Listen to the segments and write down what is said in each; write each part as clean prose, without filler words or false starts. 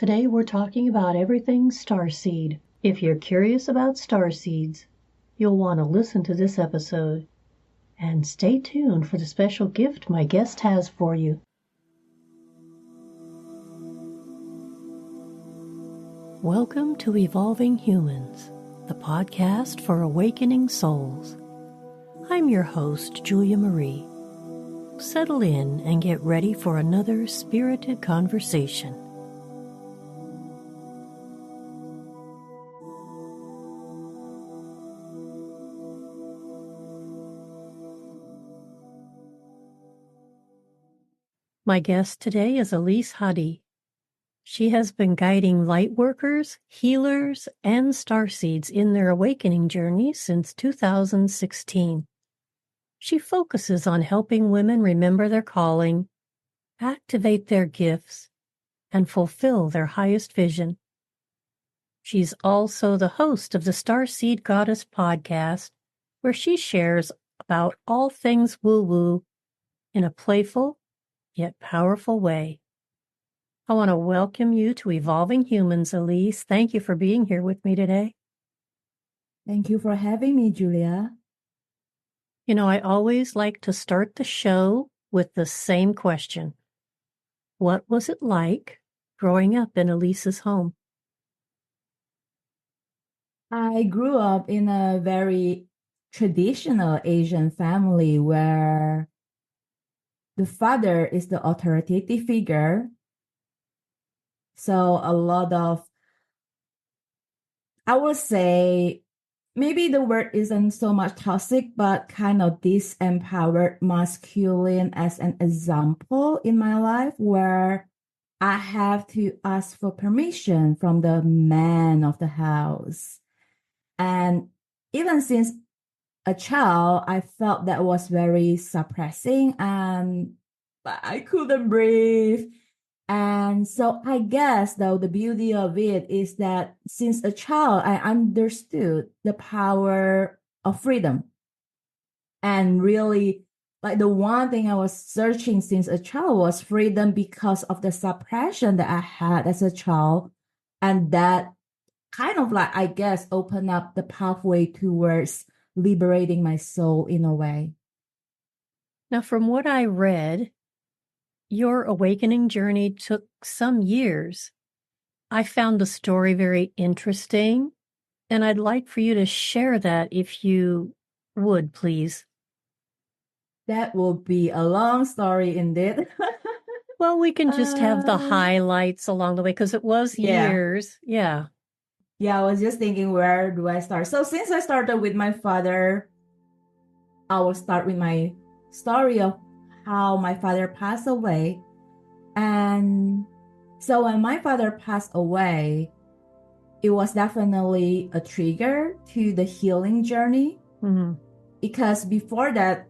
Today we're talking about everything starseed. If you're curious about starseeds, you'll want to listen to this episode. And stay tuned for the special gift my guest has for you. Welcome to Evolving Humans, the podcast for awakening souls. I'm your host, Julia Marie. Settle in and get ready for another spirited conversation. My guest today is Elies Hadi. She has been guiding lightworkers, healers, and starseeds in their awakening journey since 2016. She focuses on helping women remember their calling, activate their gifts, and fulfill their highest vision. She's also the host of the Starseed Goddess podcast, where she shares about all things woo-woo in a playful yet powerful way. I want to welcome you to Evolving Humans, Elies. Thank you for being here with me today. Thank you for having me, Julia. You know, I always like to start the show with the same question. What was it like growing up in Elise's home? I grew up in a very traditional Asian family where the father is the authoritative figure. So a lot of, I would say, maybe the word isn't so much toxic, but kind of disempowered masculine as an example in my life where I have to ask for permission from the man of the house. And even since a child, I felt that was very suppressing and I couldn't breathe. And so I guess, though, the beauty of it is that since a child, I understood the power of freedom. And really, like the one thing I was searching since a child was freedom because of the suppression that I had as a child. And that kind of like, I guess, open up the pathway towards liberating my soul in a way. Now, from what I read, your awakening journey took some years. I found the story very interesting, and I'd like for you to share that if you would, please. That will be a long story indeed. Well, we can just have the highlights along the way because it was years. Yeah, I was just thinking, where do I start? So since I started with my father, I will start with my story of how my father passed away. And so when my father passed away, it was definitely a trigger to the healing journey. Mm-hmm. Because before that,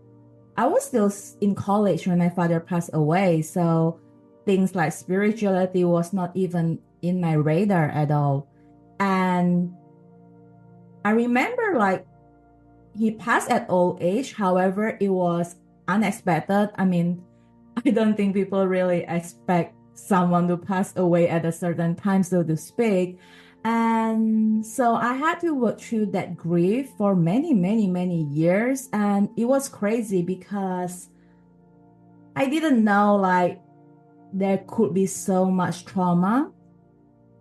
I was still in college when my father passed away. So things like spirituality was not even in my radar at all. And I remember like he passed at old age. However, it was unexpected. I mean, I don't think people really expect someone to pass away at a certain time, so to speak. And so I had to work through that grief for many, many, many years. And it was crazy because I didn't know like there could be so much trauma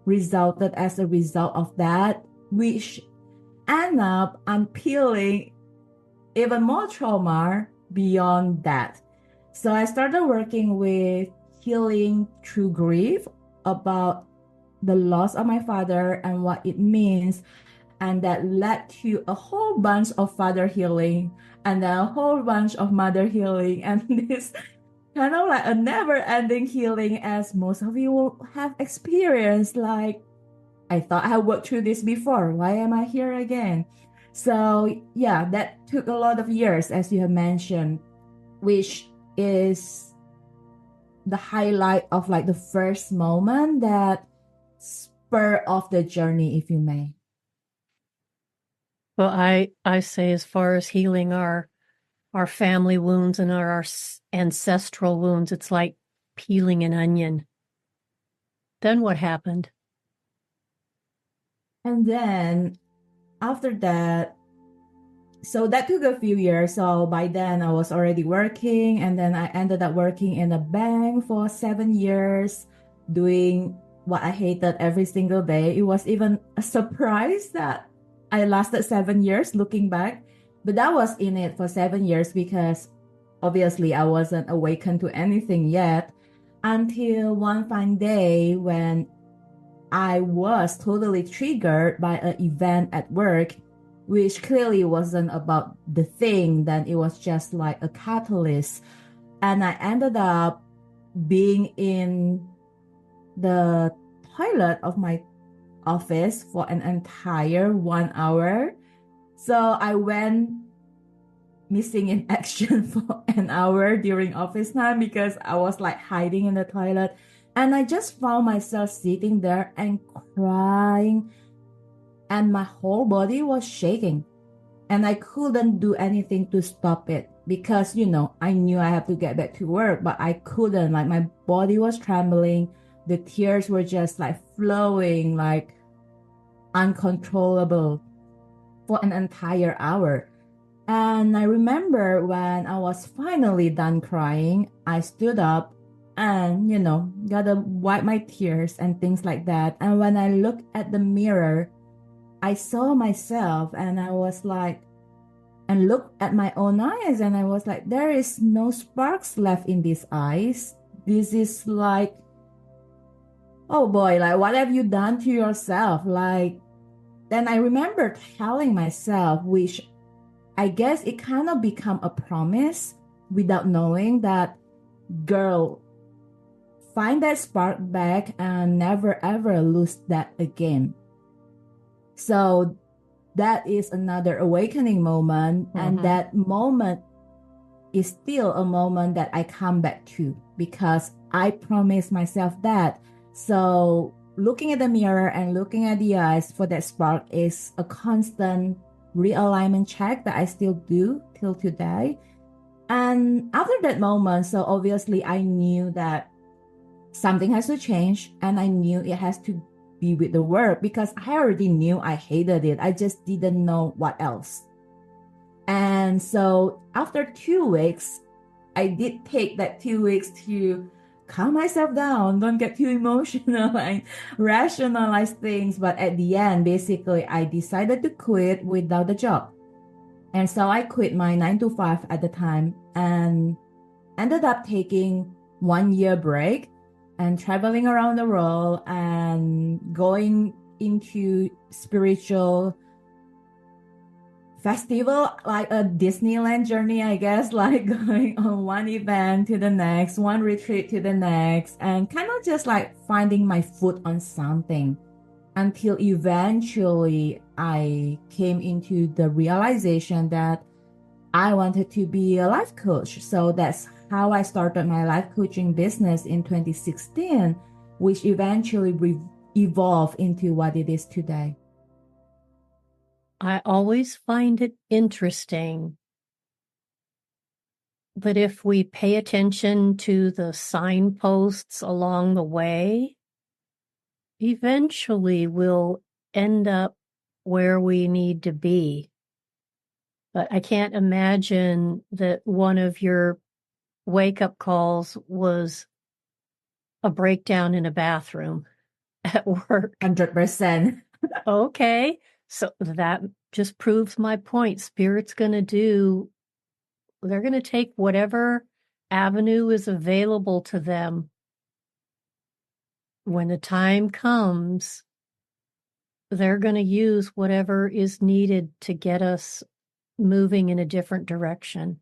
resulted as a result of that, which end up unpeeling even more trauma beyond that. So I started working with healing through grief about the loss of my father and what it means. And that led to a whole bunch of father healing and then a whole bunch of mother healing. And this kind of like a never ending healing, as most of you will have experienced. Like, I thought I worked through this before. Why am I here again? So yeah, that took a lot of years, as you have mentioned, which is the highlight of like the first moment that spur off the journey, if you may. Well, I say as far as healing our family wounds and our ancestral wounds, it's like peeling an onion. Then what happened? And then after that, so that took a few years. So by then I was already working, and then I ended up working in a bank for 7 years, doing what I hated every single day. It was even a surprise that I lasted 7 years looking back. But that was in it for 7 years because obviously I wasn't awakened to anything yet until one fine day when I was totally triggered by an event at work, which clearly wasn't about the thing, then it was just like a catalyst. And I ended up being in the toilet of my office for an entire 1 hour. So I went missing in action for an hour during office time because I was like hiding in the toilet. And I just found myself sitting there and crying, and my whole body was shaking. And I couldn't do anything to stop it because, I knew I have to get back to work, but I couldn't. Like, my body was trembling. The tears were just like flowing, like uncontrollable for an entire hour. And I remember when I was finally done crying, I stood up and, gotta wipe my tears and things like that. And when I looked at the mirror, I saw myself and I was like, and looked at my own eyes and I was like, there is no sparks left in these eyes. This is like, oh boy, like, what have you done to yourself? Like, then I remember telling myself, which I guess it kind of become a promise without knowing that, girl, find that spark back and never ever lose that again. So that is another awakening moment. And that moment is still a moment that I come back to because I promised myself that. So looking at the mirror and looking at the eyes for that spark is a constant realignment check that I still do till today. And after that moment, so obviously I knew that something has to change, and I knew it has to be with the work because I already knew I hated it. I just didn't know what else. And so after 2 weeks, I did take that 2 weeks to calm myself down, don't get too emotional and rationalize things. But at the end, basically, I decided to quit without a job. And so I quit my 9 to 5 at the time and ended up taking 1 year break and traveling around the world and going into spiritual festival, like a Disneyland journey, I guess, like going on one event to the next, one retreat to the next, and kind of just like finding my foot on something until eventually I came into the realization that I wanted to be a life coach. So that's how I started my life coaching business in 2016, which eventually evolved into what it is today. I always find it interesting that if we pay attention to the signposts along the way, eventually we'll end up where we need to be. But I can't imagine that one of your wake-up calls was a breakdown in a bathroom at work. 100%. Okay, so that just proves my point. Spirit's going to do, they're going to take whatever avenue is available to them. When the time comes, they're going to use whatever is needed to get us moving in a different direction.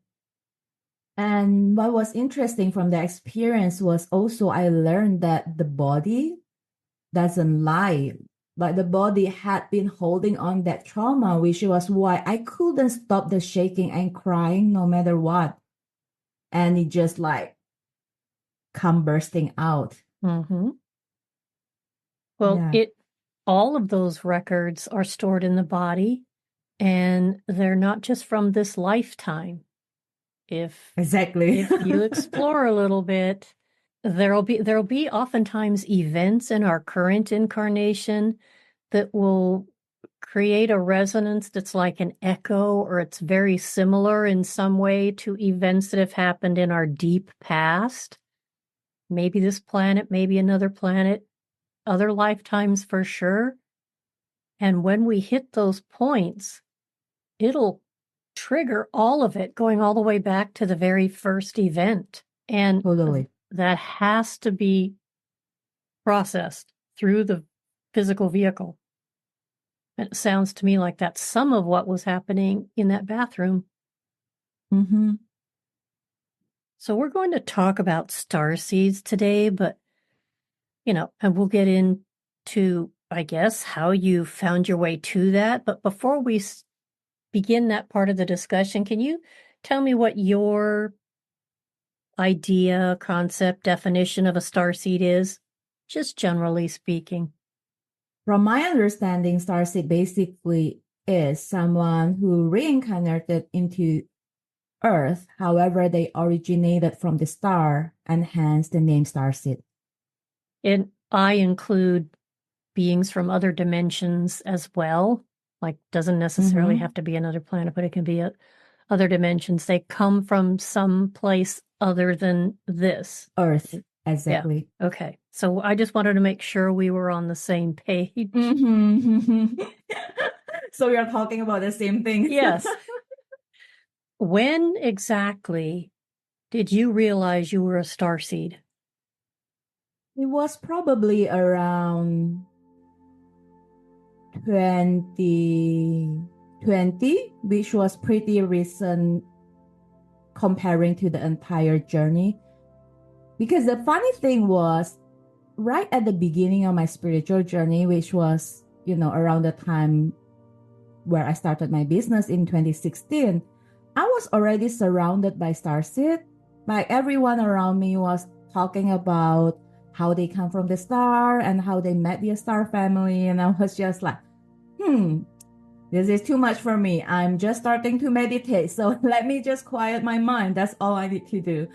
And what was interesting from the experience was also I learned that the body doesn't lie. But the body had been holding on that trauma, which was why I couldn't stop the shaking and crying no matter what. And it just like come bursting out. Mm-hmm. Well, Yeah. all of those records are stored in the body, and they're not just from this lifetime. If Exactly. you explore a little bit, there'll be oftentimes events in our current incarnation that will create a resonance that's like an echo, or it's very similar in some way to events that have happened in our deep past. Maybe this planet, maybe another planet, other lifetimes for sure. And when we hit those points, it'll trigger all of it, going all the way back to the very first event. And Totally. that has to be processed through the physical vehicle. It sounds to me like that's some of what was happening in that bathroom. Mm-hmm. So we're going to talk about starseeds today, but, and we'll get into, I guess, how you found your way to that. But before we begin that part of the discussion, can you tell me what your idea, concept, definition of a starseed is, just generally speaking? From my understanding, Starseed basically is someone who reincarnated into Earth. However, they originated from the star, and hence the name Starseed. And I include beings from other dimensions as well. Like, doesn't necessarily have to be another planet, but it can be other dimensions. They come from some place other than this. Earth, exactly. Yeah. Okay. So I just wanted to make sure we were on the same page. So we are talking about the same thing. Yes. When exactly did you realize you were a starseed? It was probably around 2020, which was pretty recent comparing to the entire journey. Because the funny thing was, right at the beginning of my spiritual journey, which was, around the time where I started my business in 2016, I was already surrounded by starseed. Like, everyone around me was talking about how they come from the star and how they met the star family. And I was just like, this is too much for me. I'm just starting to meditate. So let me just quiet my mind. That's all I need to do.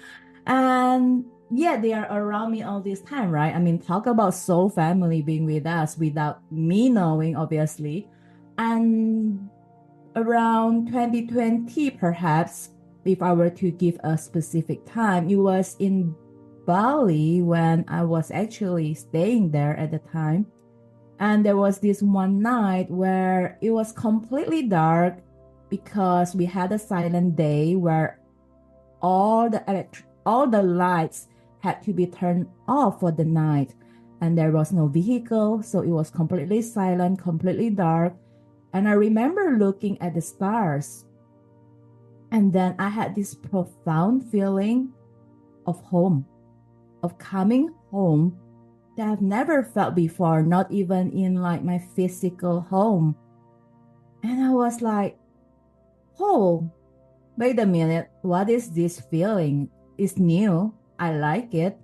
And yeah, they are around me all this time, right? I mean, talk about soul family being with us without me knowing, obviously. And around 2020, perhaps, if I were to give a specific time, it was in Bali when I was actually staying there at the time. And there was this one night where it was completely dark because we had a silent day where all the lights had to be turned off for the night, and there was no vehicle, so it was completely silent, completely dark. And I remember looking at the stars, and then I had this profound feeling of home, of coming home, that I've never felt before, not even in like my physical home. And I was like, oh, wait a minute, what is this feeling? It's new. I like it.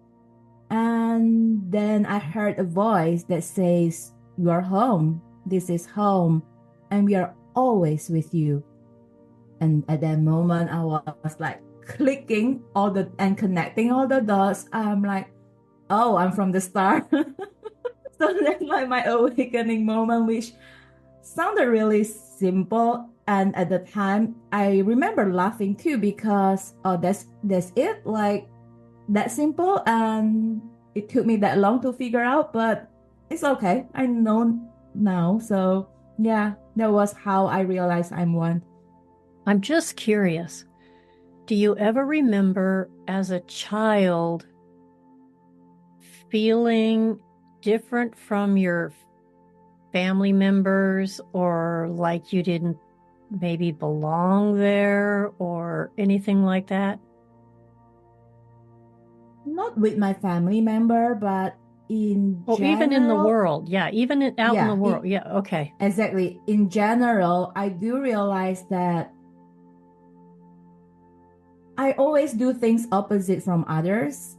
And then I heard a voice that says, you are home. This is home. And we are always with you. And at that moment, I was like clicking and connecting all the dots. I'm like, oh, I'm from the star. So that's like my awakening moment, which sounded really simple. And at the time, I remember laughing too, because that's it, like that simple. And it took me that long to figure out, but it's okay. I know now. So yeah, that was how I realized I'm one. I'm just curious. Do you ever remember as a child feeling different from your family members, or like you didn't maybe belong there or anything like that? Not with my family member, but in Or general. even in the world. Yeah, even out in the world. Yeah, okay. Exactly. In general, I do realize that I always do things opposite from others.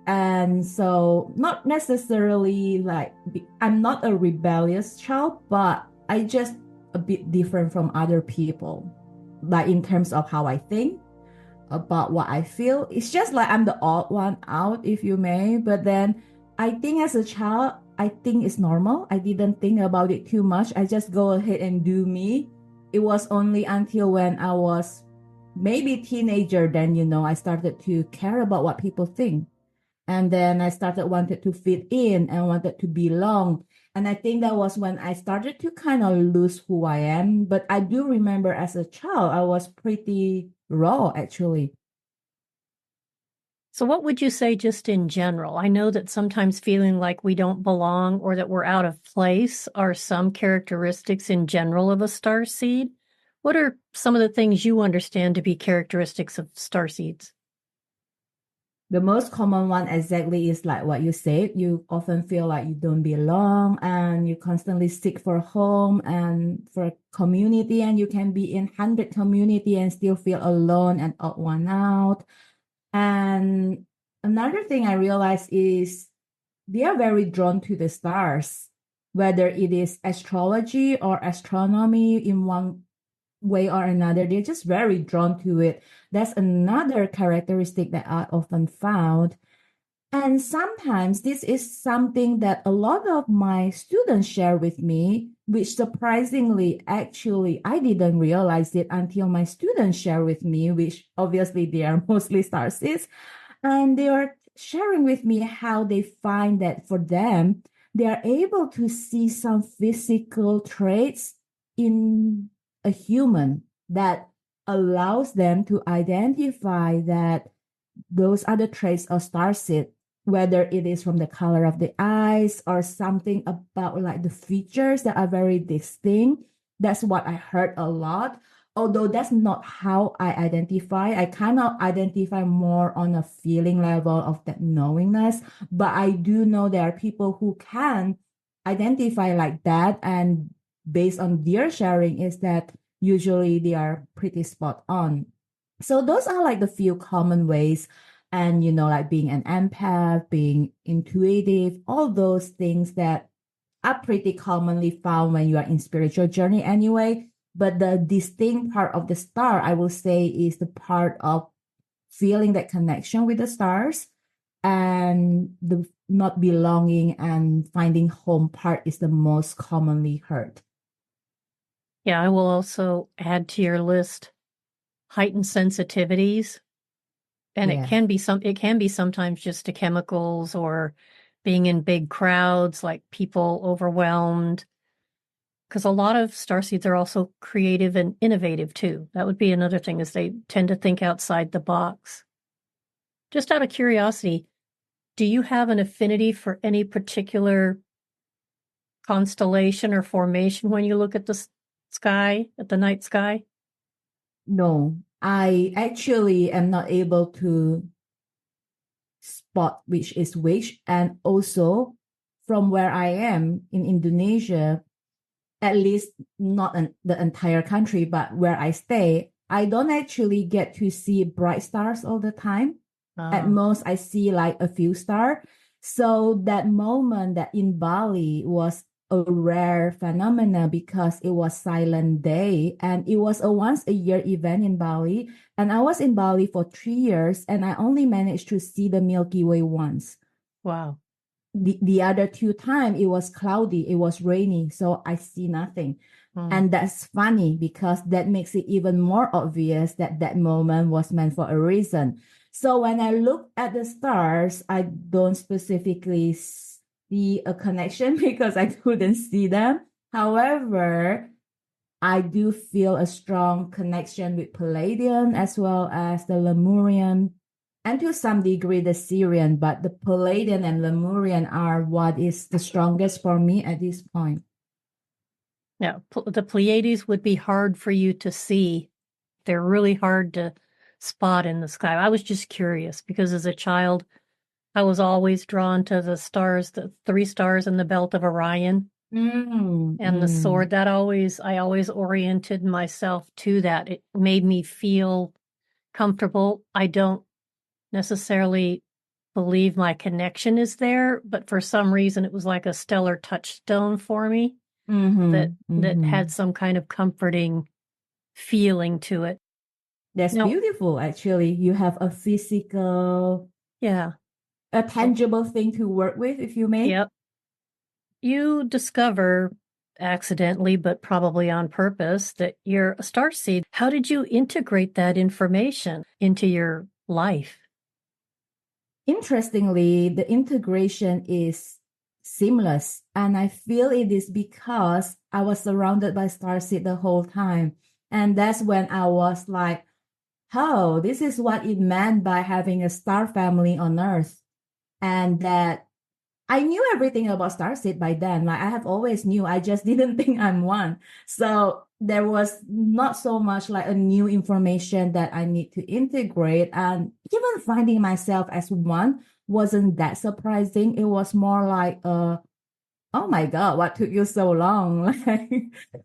And so, not necessarily like, I'm not a rebellious child, but I just a bit different from other people. Like in terms of how I think, about what I feel. It's just like I'm the odd one out, if you may. But then I think as a child, I think it's normal. I didn't think about it too much. I just go ahead and do me. It was only until when I was maybe teenager, then, I started to care about what people think. And then I started wanted to fit in and wanted to belong. And I think that was when I started to kind of lose who I am. But I do remember as a child, I was pretty raw, actually. So what would you say just in general? I know that sometimes feeling like we don't belong or that we're out of place are some characteristics in general of a starseed. What are some of the things you understand to be characteristics of starseeds? The most common one exactly is like what you said. You often feel like you don't belong and you constantly seek for home and for community, and you can be in 100 community and still feel alone and odd one out. And another thing I realized is they are very drawn to the stars, whether it is astrology or astronomy in one way or another. They're just very drawn to it. That's another characteristic that I often found. And sometimes this is something that a lot of my students share with me, which surprisingly, actually, I didn't realize it until my students share with me, which obviously they are mostly starseeds. And they are sharing with me how they find that for them, they are able to see some physical traits in a human that allows them to identify that those other traits of starseed, whether it is from the color of the eyes or something about like the features that are very distinct. That's what I heard a lot. Although that's not how I identify. I kind of identify more on a feeling level of that knowingness. But I do know there are people who can identify like that. And based on their sharing is that usually they are pretty spot on. So those are like the few common ways. And, like being an empath, being intuitive, all those things that are pretty commonly found when you are in spiritual journey anyway. But the distinct part of the star, I will say, is the part of feeling that connection with the stars, and the not belonging and finding home part is the most commonly heard. Yeah, I will also add to your list heightened sensitivities. And Yeah. it can be sometimes just to chemicals or being in big crowds, like people overwhelmed. Because a lot of starseeds are also creative and innovative too. That would be another thing, is they tend to think outside the box. Just out of curiosity, do you have an affinity for any particular constellation or formation when you look at the sky, at the night sky? No, I actually am not able to spot which is which. And also, from where I am in Indonesia, at least not the entire country, but where I stay, I don't actually get to see bright stars all the time. At most, I see like a few stars. So that moment that in Bali was a rare phenomena because it was silent day and it was a once a year event in Bali. And I was in Bali for 3 years and I only managed to see the Milky Way once. Wow. The other two times it was cloudy, it was rainy, so I see nothing. And that's funny because that makes it even more obvious that that moment was meant for a reason. So when I look at the stars, I don't specifically see a connection because I couldn't see them. However, I do feel a strong connection with Palladium as well as the Lemurian and to some degree the Syrian, but the Palladian and Lemurian are what is the strongest for me at this point. Yeah, the Pleiades would be hard for you to see. They're really hard to spot in the sky. I was just curious because as a child, I was always drawn to the stars, the 3 stars in the belt of Orion and the sword. I always oriented myself to that. It made me feel comfortable. I don't necessarily believe my connection is there, but for some reason it was like a stellar touchstone for me that had some kind of comforting feeling to it. That's Now, beautiful, actually. You have a physical, yeah. a So, tangible thing to work with, if you may. yep. You discover accidentally, but probably on purpose, that you're a starseed. How did you integrate that information into your life? Interestingly, the integration is seamless. And I feel it is because I was surrounded by starseed the whole time. And that's when I was like, oh, this is what it meant by having a star family on Earth. And that I knew everything about Starseed by then. Like I have always knew, I just didn't think I'm one. So there was not so much like a new information that I need to integrate. And even finding myself as one wasn't that surprising. It was more like, oh my God, what took you so long? Like,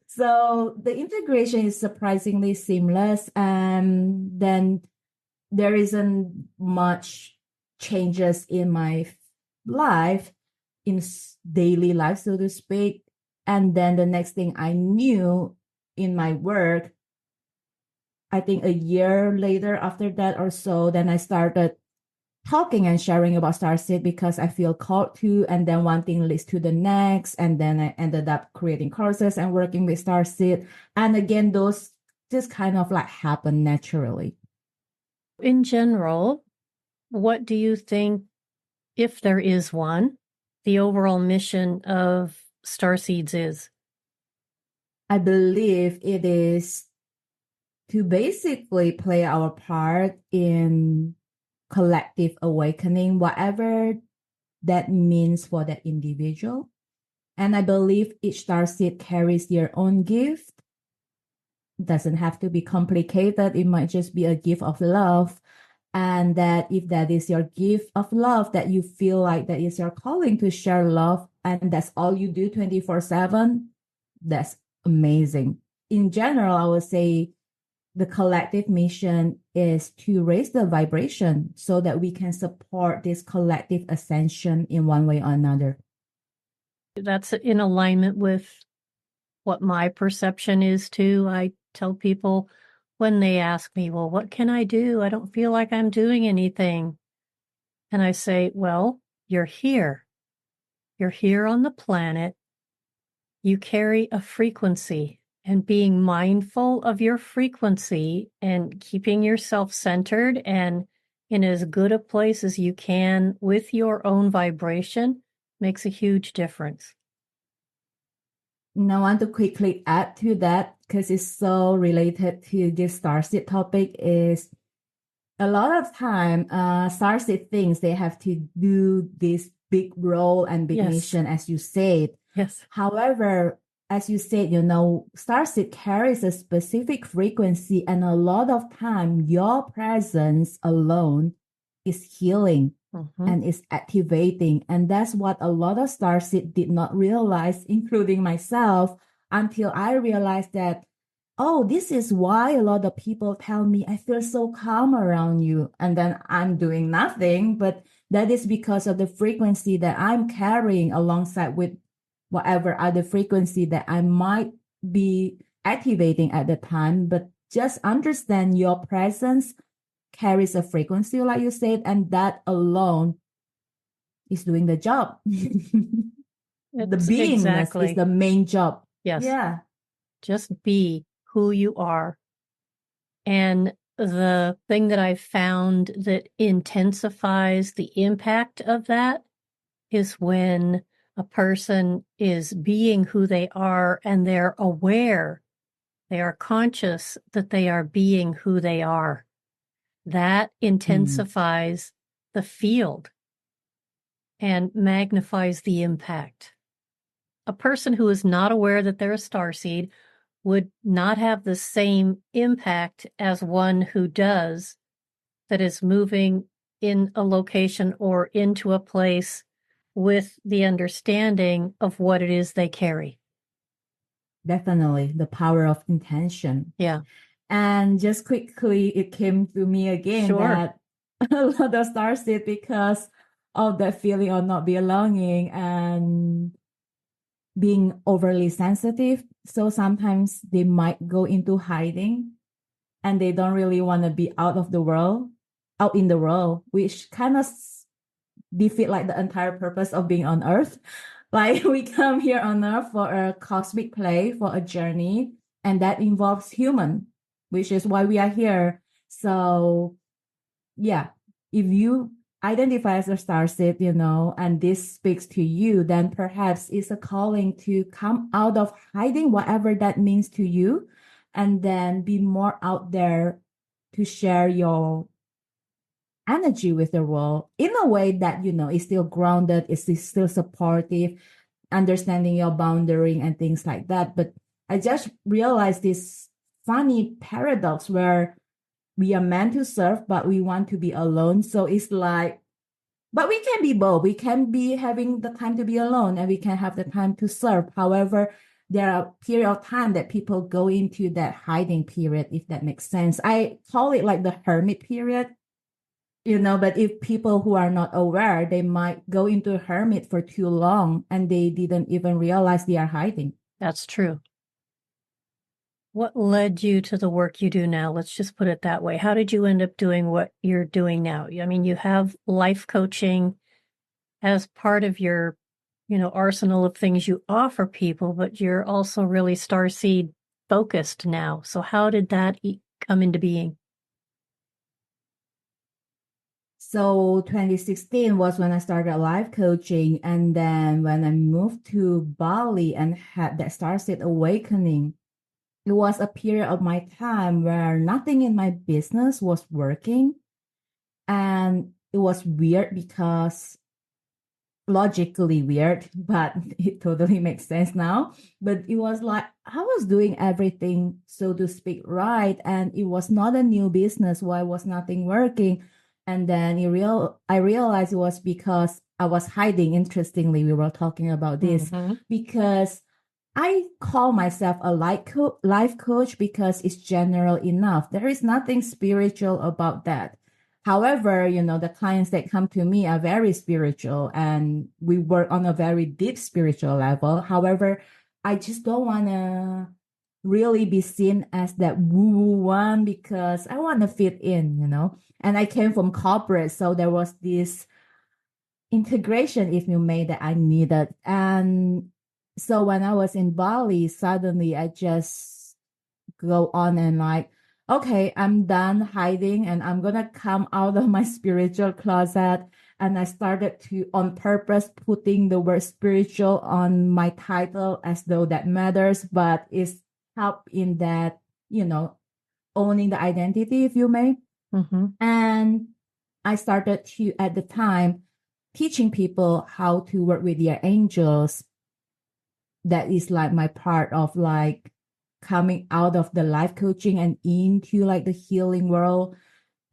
so the integration is surprisingly seamless. And then there isn't much changes in my life in daily life, so to speak. And then the next thing I knew in my work, I think a year later after that or so, then I started talking and sharing about Starseed because I feel called to, and then one thing leads to the next. And then I ended up creating courses and working with Starseed. And again, those just kind of like happen naturally. In general, what do you think, if there is one, the overall mission of Starseeds is? I believe it is to basically play our part in collective awakening, whatever that means for that individual. And I believe each starseed carries their own gift. It doesn't have to be complicated. It might just be a gift of love. And that if that is your gift of love, that you feel like that is your calling to share love, and that's all you do 24/7, that's amazing. In general, I would say the collective mission is to raise the vibration so that we can support this collective ascension in one way or another. That's in alignment with what my perception is too. I tell people when they ask me, well, what can I do? I don't feel like I'm doing anything. And I say, well, you're here. You're here on the planet. You carry a frequency, and being mindful of your frequency and keeping yourself centered and in as good a place as you can with your own vibration makes a huge difference. And I want to quickly add to that because it's so related to this starseed topic is a lot of time starseed thinks they have to do this big role and big Yes. mission, as you said. Yes. However, as you said, starseed carries a specific frequency, and a lot of time your presence alone is healing and is activating. And that's what a lot of starseed did not realize, including myself, until I realized that, oh, this is why a lot of people tell me, I feel so calm around you. And then I'm doing nothing. But that is because of the frequency that I'm carrying alongside with whatever other frequency that I might be activating at the time. But just understand your presence carries a frequency, like you said, and that alone is doing the job. The It's beingness is exactly. the main job. Yes. Yeah. Just be who you are. And the thing that I've found that intensifies the impact of that is when a person is being who they are and they're aware, they are conscious that they are being who they are. That intensifies the field and magnifies the impact. A person who is not aware that they're a starseed would not have the same impact as one who does, that is moving in a location or into a place with the understanding of what it is they carry. Definitely the power of intention. Yeah. And just quickly, it came to me again Sure. that a lot of starseed, because of that feeling of not belonging and being overly sensitive. So sometimes they might go into hiding and they don't really want to be out in the world, which kind of defeat like the entire purpose of being on Earth. Like we come here on Earth for a cosmic play, for a journey, and that involves human, which is why we are here. So yeah, if you identify as a starseed, and this speaks to you, then perhaps it's a calling to come out of hiding, whatever that means to you, and then be more out there to share your energy with the world in a way that, is still grounded, is still supportive, understanding your boundary and things like that. But I just realized this funny paradox where we are meant to serve, but we want to be alone. So it's like, but we can be both. We can be having the time to be alone and we can have the time to serve. However, there are period of time that people go into that hiding period, if that makes sense. I call it like the hermit period, but if people who are not aware, they might go into a hermit for too long and they didn't even realize they are hiding. That's true. What led you to the work you do now? Let's just put it that way. How did you end up doing what you're doing now? I mean, you have life coaching as part of your, arsenal of things you offer people, but you're also really Starseed focused now. So how did that come into being? So 2016 was when I started life coaching. And then when I moved to Bali and had that Starseed awakening, it was a period of my time where nothing in my business was working. And it was weird because logically weird, but it totally makes sense now. But it was like I was doing everything, so to speak, right. And it was not a new business. Why was nothing working? And then I realized it was because I was hiding. Interestingly, we were talking about this because I call myself a life coach because it's general enough. There is nothing spiritual about that. However, the clients that come to me are very spiritual and we work on a very deep spiritual level. However, I just don't want to really be seen as that woo-woo one because I want to fit in. And I came from corporate, so there was this integration, if you may, that I needed. And so when I was in Bali, suddenly I just go on and like, okay, I'm done hiding and I'm gonna come out of my spiritual closet. And I started to, on purpose, putting the word spiritual on my title as though that matters, but it's help in that, owning the identity, if you may. And I started to, at the time, teaching people how to work with their angels. That is like my part of like coming out of the life coaching and into like the healing world.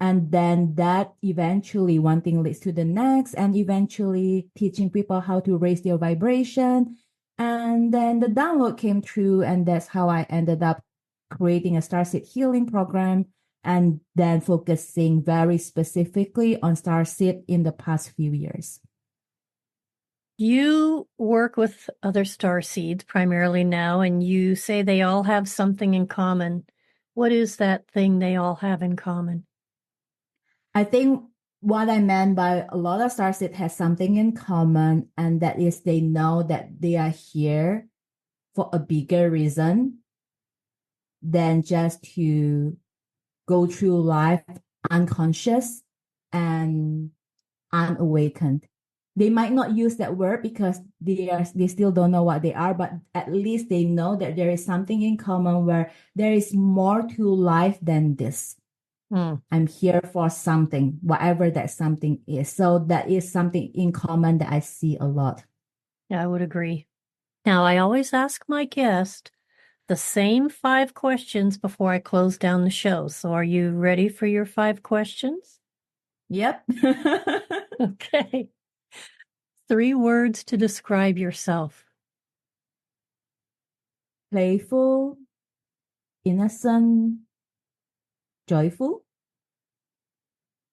And then that eventually one thing leads to the next, and eventually teaching people how to raise their vibration. And then the download came through, and that's how I ended up creating a Starseed healing program and then focusing very specifically on Starseed in the past few years. You work with other starseeds primarily now, and you say they all have something in common. What is that thing they all have in common? I think what I meant by a lot of starseed has something in common, and that is they know that they are here for a bigger reason than just to go through life unconscious and unawakened. They might not use that word because they still don't know what they are, but at least they know that there is something in common where there is more to life than this. I'm here for something, whatever that something is. So that is something in common that I see a lot. Yeah, I would agree. Now, I always ask my guest the same 5 questions before I close down the show. So are you ready for your 5 questions? Yep. Okay. 3 words to describe yourself. Playful, innocent, joyful.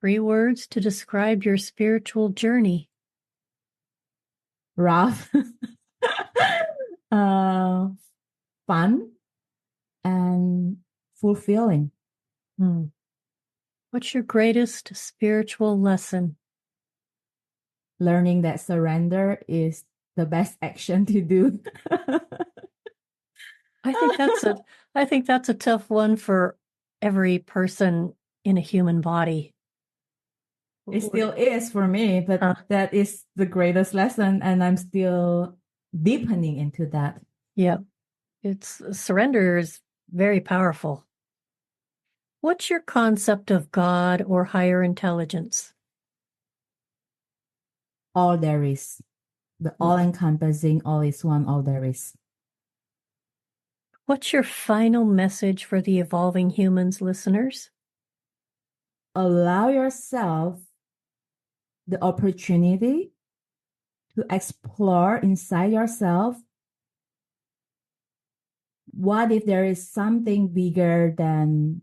3 words to describe your spiritual journey. Rough, fun, and fulfilling. Hmm. What's your greatest spiritual lesson? Learning that surrender is the best action to do. I think that's a tough one for every person in a human body. It still is for me, but that is the greatest lesson, and I'm still deepening into that. Yeah. Surrender is very powerful. What's your concept of God or higher intelligence? All there is. The all-encompassing, all is one, all there is. What's your final message for the evolving humans listeners? Allow yourself the opportunity to explore inside yourself. What if there is something bigger than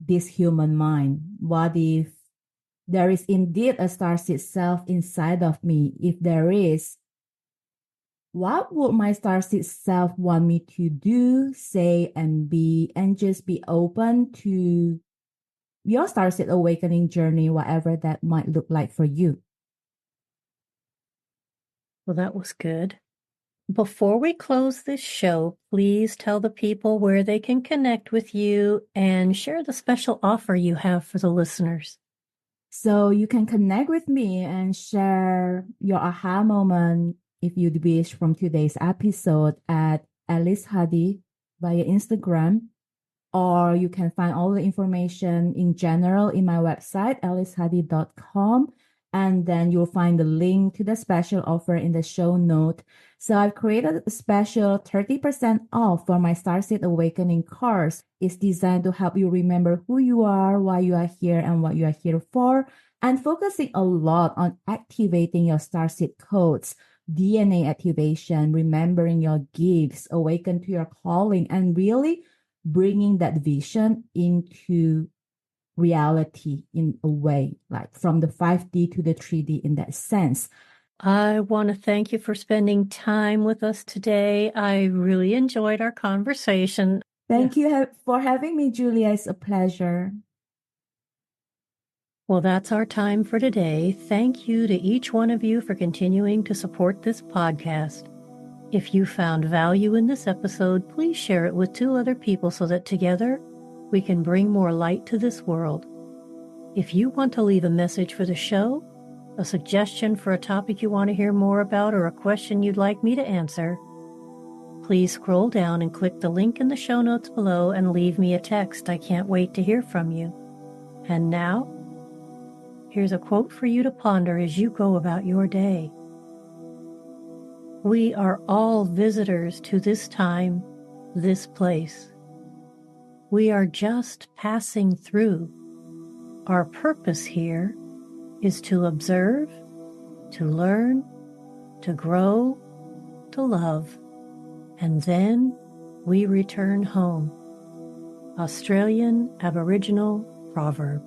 this human mind? What if there is indeed a starseed self inside of me? If there is, what would my starseed self want me to do, say, and be, and just be open to your starseed awakening journey, whatever that might look like for you? Well, that was good. Before we close this show, please tell the people where they can connect with you and share the special offer you have for the listeners. So you can connect with me and share your aha moment, if you wish, from today's episode at Elies Hadi via Instagram, or you can find all the information in general in my website, elieshadi.com. And then you'll find the link to the special offer in the show note. So I've created a special 30% off for my Starseed Awakening course. It's designed to help you remember who you are, why you are here, and what you are here for, and focusing a lot on activating your Starseed codes, DNA activation, remembering your gifts, awaken to your calling, and really bringing that vision into reality in a way, like from the 5D to the 3D in that sense. I want to thank you for spending time with us today. I really enjoyed our conversation. Thank you for having me, Julia. It's a pleasure. Well, that's our time for today. Thank you to each one of you for continuing to support this podcast. If you found value in this episode, please share it with 2 other people so that together we can bring more light to this world. If you want to leave a message for the show, a suggestion for a topic you want to hear more about, or a question you'd like me to answer, please scroll down and click the link in the show notes below and leave me a text. I can't wait to hear from you. And now, here's a quote for you to ponder as you go about your day. We are all visitors to this time, this place. We are just passing through. Our purpose here is to observe, to learn, to grow, to love, and then we return home. Australian Aboriginal proverb.